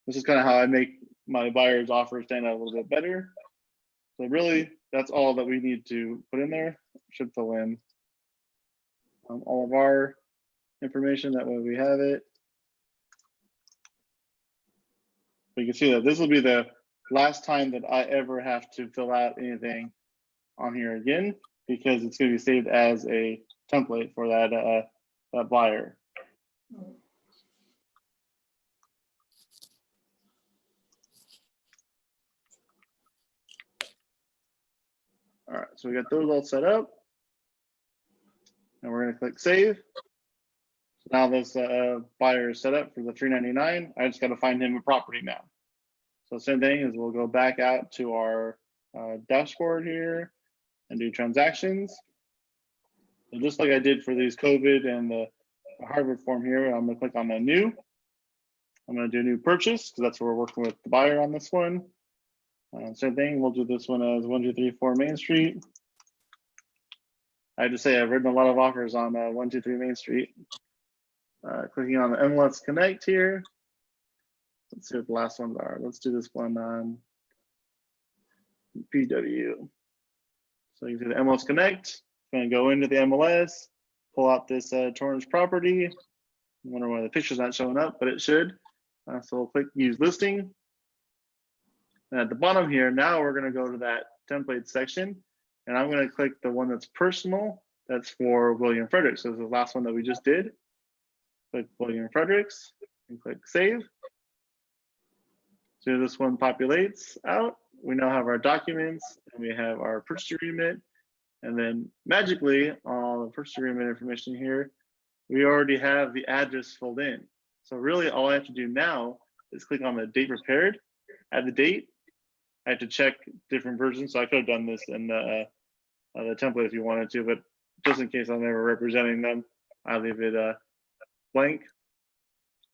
This is kind of how I make my buyer's offer stand out a little bit better. So really, that's all that we need to put in there. Should fill in all of our information. That way we have it. You can see that this will be the last time that I ever have to fill out anything on here again, because it's going to be saved as a template for that that buyer. All right, so we got those all set up, and we're going to click save. So now this buyer is set up for the $3.99. I just got to find him a property now. So same thing is we'll go back out to our dashboard here and do transactions. So just like I did for these COVID and the Harvard form here, I'm going to click on the new. I'm going to do a new purchase because that's where we're working with the buyer on this one. Same thing, we'll do this one as 1234 Main Street. I have to say, I've written a lot of offers on 123 Main Street. Clicking on the MLS Connect here. Let's see what the last ones are. Let's do this one on PW. So you can do the MLS Connect. It's going to go into the MLS, pull out this Torrance property. I wonder why the picture's not showing up, but it should. So we'll click Use Listing. And at the bottom here, now we're going to go to that template section, and I'm going to click the one that's personal. That's for William Fredericks. So this is the last one that we just did. Click William Fredericks and click Save. So this one populates out. We now have our documents and we have our purchase agreement. And then magically, all the purchase agreement information here, we already have the address filled in. So really all I have to do now is click on the date prepared, add the date. I have to check different versions. So I could have done this in the template if you wanted to, but just in case I'm ever representing them, I leave it blank.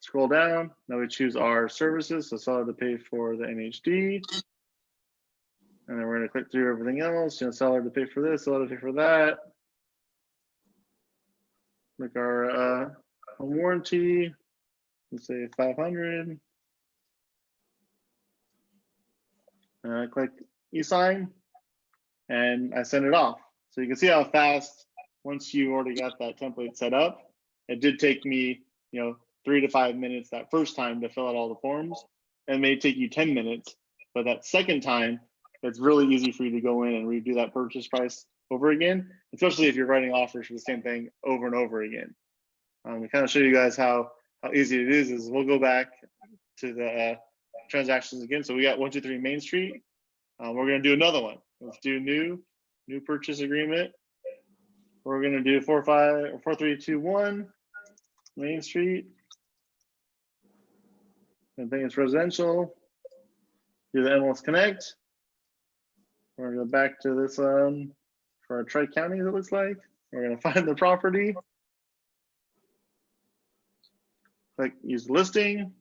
Scroll down, now we choose our services, so seller to pay for the NHD. And then we're gonna click through everything else, seller to pay for this, seller to pay for that. Like our home warranty, let's say 500. And I click e-sign and I send it off. So you can see how fast, once you already got that template set up, it did take me, 3 to 5 minutes that first time to fill out all the forms. It may take you 10 minutes, but that second time, it's really easy for you to go in and redo that purchase price over again, especially if you're writing offers for the same thing over and over again. To kind of show you guys how easy it is we'll go back to the transactions again. So we got 123 Main Street. We're going to do another one. Let's do new purchase agreement. We're going to do 4321 Main Street. I think it's residential. Do the MLS Connect. We're going to go back to this for our Tri-Counties, it looks like. We're going to find the property. Click Use Listing.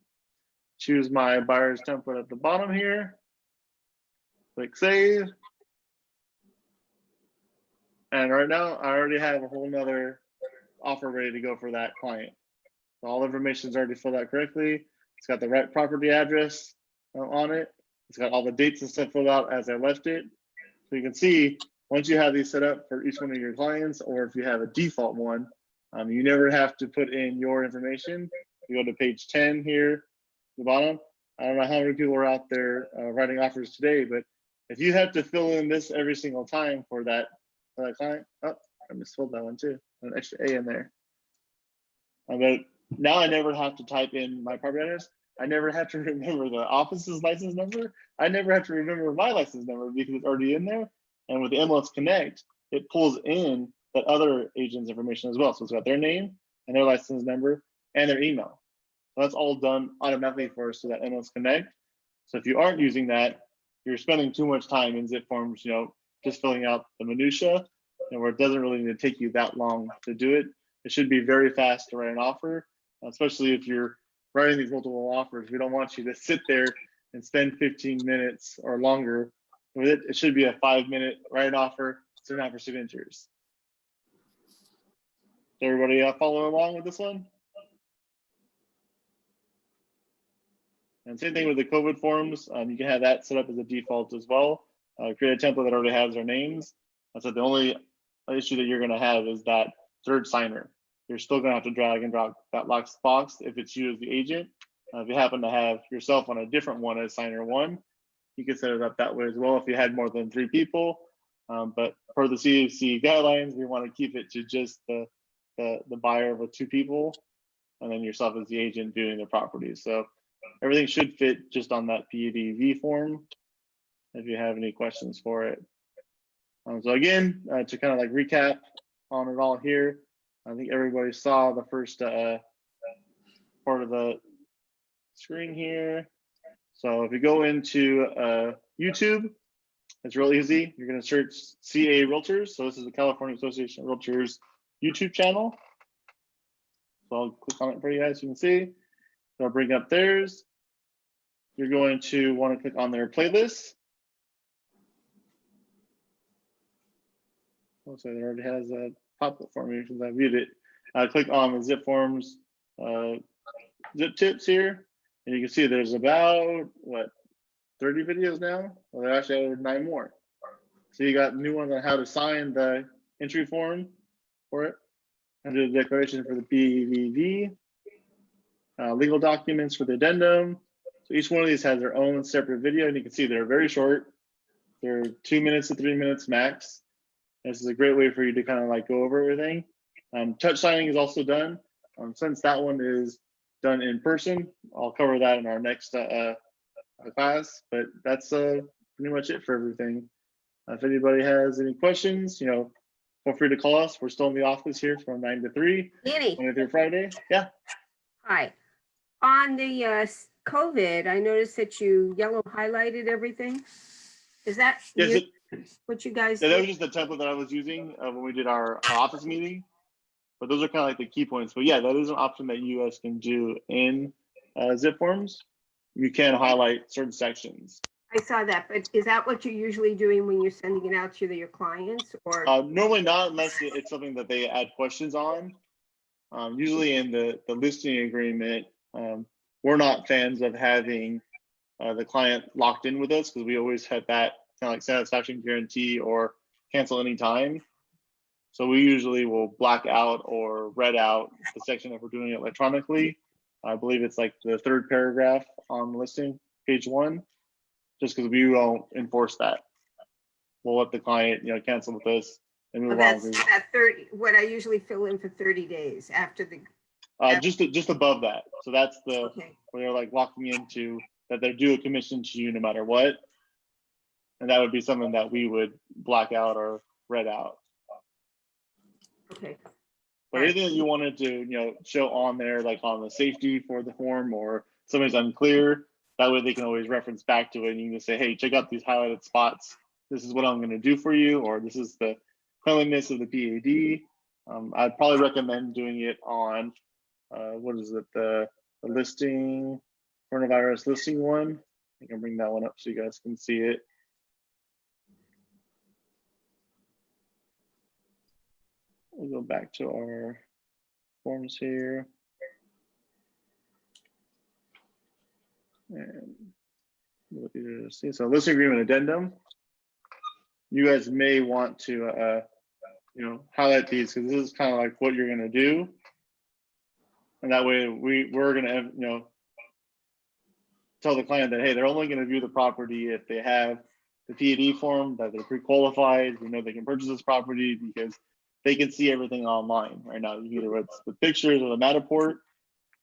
Choose my buyer's template at the bottom here. Click Save. And right now, I already have a whole nother offer ready to go for that client. So all the information is already filled out correctly. It's got the right property address on it. It's got all the dates and stuff filled out as I left it. So you can see, once you have these set up for each one of your clients, or if you have a default one, you never have to put in your information. You go to page 10 here, at the bottom. I don't know how many people are out there writing offers today, but if you have to fill in this every single time for that client, oh, I misspelled that one too, an extra A in there. But now I never have to type in my property address. I never have to remember the office's license number. I never have to remember my license number because it's already in there. And with the MLS Connect, it pulls in that other agent's information as well. So it's got their name and their license number and their email. So that's all done automatically for us to that MLS Connect. So if you aren't using that, you're spending too much time in zipForms, just filling out the minutia, where it doesn't really need to take you that long to do it. It should be very fast to write an offer, especially if you're writing these multiple offers. We don't want you to sit there and spend 15 minutes or longer with it. It should be a 5-minute write an offer, send out for signatures. Does everybody follow along with this one? And same thing with the COVID forms. You can have that set up as a default as well. Create a template that already has their names. So the only issue that you're going to have is that third signer. You're still going to have to drag and drop that box if it's you as the agent. If you happen to have yourself on a different one as signer one, you can set it up that way as well if you had more than 3 people. But for the CAC guidelines, we want to keep it to just the buyer with 2 people, and then yourself as the agent doing the property. So everything should fit just on that PEDV form. If you have any questions for it. So again, to kind of like recap on it all here, I think everybody saw the first part of the screen here. So if you go into YouTube, it's real easy. You're going to search CA Realtors. So this is the California Association of Realtors YouTube channel. So I'll click on it for you guys. You can see. It'll bring up theirs. You're going to want to click on their playlist. Looks like it already has a pop-up for me since I viewed it. Click on the zipForms zip tips here, and you can see there's about what 30 videos now. Well, there actually are 9 more. So you got new ones on how to sign the entry form for it, and do the declaration for the PVV, legal documents for the addendum. So each one of these has their own separate video, and you can see they're very short. They're 2 minutes to 3 minutes max. This is a great way for you to kind of like go over everything. Touch signing is also done. Since that one is done in person, I'll cover that in our next class, but that's pretty much it for everything. If anybody has any questions, feel free to call us. We're still in the office here from 9 to 3, Danny. Monday through Friday. Yeah. Hi. On the COVID, I noticed that you yellow highlighted everything. Is that what you guys Yeah, that was did? just the template that I was using when we did our office meeting. But those are kind of like the key points. But yeah, that is an option that you guys can do in zipForms. You can highlight certain sections. I saw that, but is that what you're usually doing when you're sending it out to your clients, or? Normally not, unless it's something that they add questions on. Usually in the listing agreement, we're not fans of having the client locked in with us, because we always have that kind of like satisfaction guarantee or cancel anytime. So we usually will black out or red out the section if we're doing it electronically. I believe it's like the 3rd paragraph on the listing, page 1, just because we won't enforce that. We'll let the client, cancel with us and move on. That's that 30, what I usually fill in for 30 days after the. Just above that. So that's the Okay. where they're like locking into that they're due a commission to you no matter what. And that would be something that we would black out or red out. Okay. But anything that you wanted to, show on there, like on the safety for the form, or something's unclear, that way they can always reference back to it, and you can just say, hey, check out these highlighted spots. This is what I'm going to do for you, or this is the cleanliness of the PAD. I'd probably recommend doing it on, what is it, the listing, coronavirus listing one. I can bring that one up so you guys can see it. We'll go back to our forms here. And what you see, so listing agreement addendum. You guys may want to, highlight these, because this is kind of like what you're going to do. And that way we're going to, tell the client that, hey, they're only going to view the property if they have the PED form, that they're pre-qualified, they can purchase this property because they can see everything online right now. Either it's the pictures or the Matterport.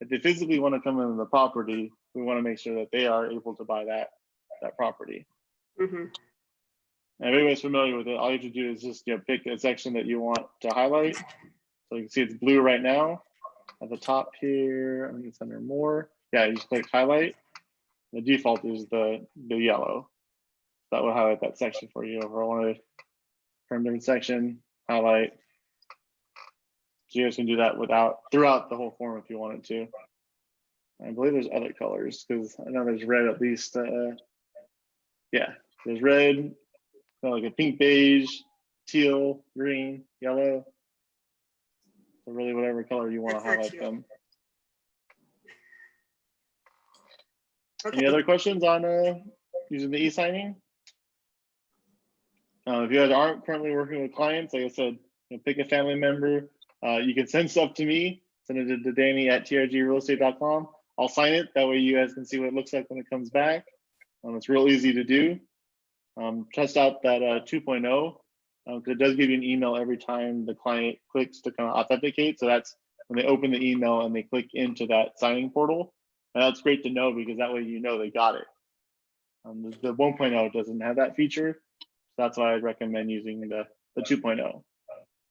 If they physically want to come into the property, we want to make sure that they are able to buy that property. Mm-hmm. And if everybody's familiar with it, all you have to do is just pick a section that you want to highlight. So you can see it's blue right now at the top here. I think it's under more. Yeah, you just click highlight. The default is the yellow. That will highlight that section for you. If I want to turn different section, highlight. So you guys can do that throughout the whole form if you wanted to. I believe there's other colors, because I know there's red at least. Yeah, there's red, kind of like a pink beige, teal, green, yellow. So really whatever color you want to highlight them. Okay. Any other questions on using the e-signing? If you guys aren't currently working with clients, like I said, pick a family member. You can send stuff to me, send it to Danny at trgrealestate.com. I'll sign it. That way you guys can see what it looks like when it comes back. It's real easy to do. Test out that 2.0, because it does give you an email every time the client clicks to kind of authenticate. So that's when they open the email and they click into that signing portal. And that's great to know, because that way they got it. The 1.0 doesn't have that feature. So that's why I'd recommend using the 2.0.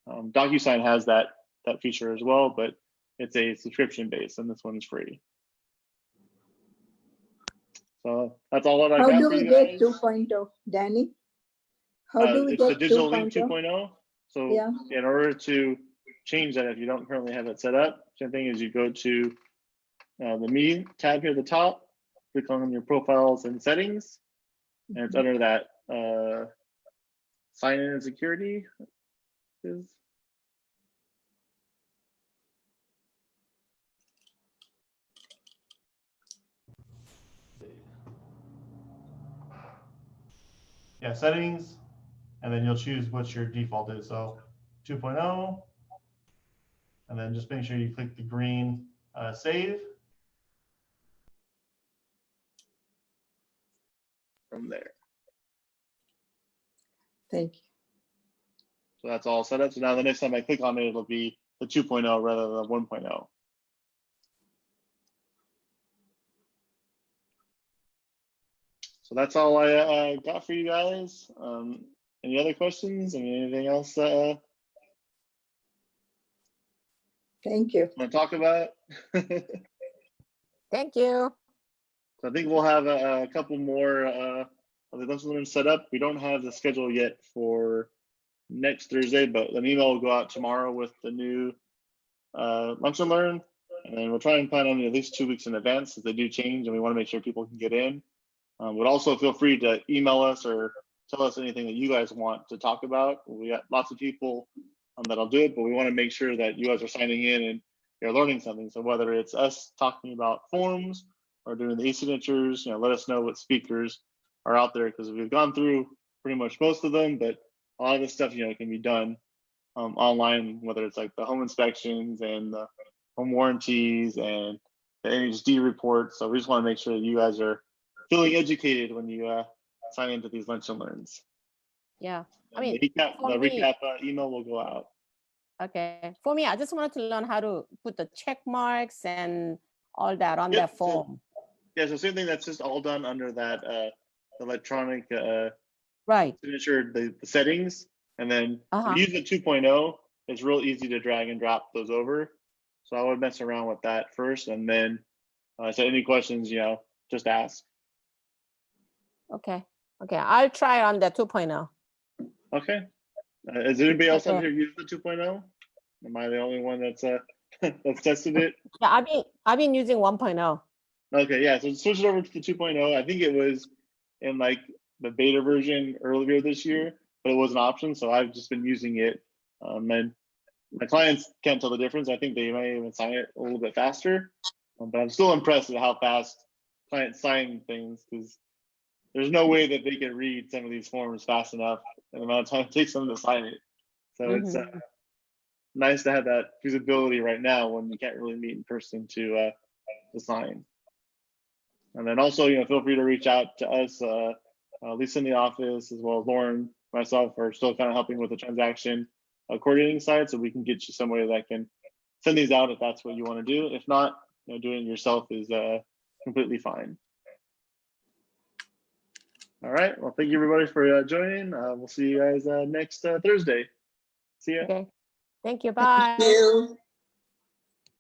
DocuSign has that feature as well, but it's a subscription based, and this one's free. So that's all that I got. How do for we you get guys. 2.0, Danny? How do we It's the get digital link 2.0? 2.0. So Yeah. in order to change that, if you don't currently have it set up, same thing is you go to the Me tab here at the top, click on your profiles and settings, and it's under that sign in and security. yeah, settings, and then you'll choose what your default is. So 2.0, and then just make sure you click the green save. From there. Thank you. So that's all set up. So now the next time I click on it, it'll be the 2.0 rather than 1.0. So that's all I got for you guys. Any other questions? I mean, anything else Thank you. want to talk about? Thank you. So I think we'll have a couple more of the lunch and learn set up. We don't have the schedule yet for next Thursday, but an email will go out tomorrow with the new lunch and learn. And then we'll try and plan on it at least 2 weeks in advance as they do change, and we want to make sure people can get in. But also feel free to email us or tell us anything that you guys want to talk about. We got lots of people that'll do it, but we want to make sure that you guys are signing in and you're learning something. So whether it's us talking about forms or doing the e-signatures, let us know what speakers are out there, because we've gone through pretty much most of them, but a lot of this stuff, can be done online, whether it's like the home inspections and the home warranties and the NHD reports. So we just want to make sure that you guys are feeling educated when you sign into these lunch and learns. Yeah. I And mean, the recap email will go out. Okay. For me, I just wanted to learn how to put the check marks and all that on that form. So same thing. That's just all done under that electronic Right. signature, the settings. And then if you use the 2.0, it's real easy to drag and drop those over. So I would mess around with that first, and then so any questions, just ask. Okay. I'll try on the 2.0. Okay. Is anybody else out here using the 2.0? Am I the only one that's that's tested it? Yeah, I've been using 1.0. Okay, yeah. So switch it over to the 2.0. I think it was in like the beta version earlier this year, but it was an option. So I've just been using it. And my clients can't tell the difference. I think they may even sign it a little bit faster. But I'm still impressed at how fast clients sign things, because there's no way that they can read some of these forms fast enough and the amount of time it takes them to sign it. So it's nice to have that feasibility right now when you can't really meet in person to sign. And then also, feel free to reach out to us, Lisa in the office, as well as Lauren, myself, are still kind of helping with the transaction coordinating side, so we can get you somebody that can send these out if that's what you want to do. If not, doing it yourself is completely fine. All right. Well, thank you everybody for joining. We'll see you guys next Thursday. See ya. Okay. Thank you. Bye. Thank you.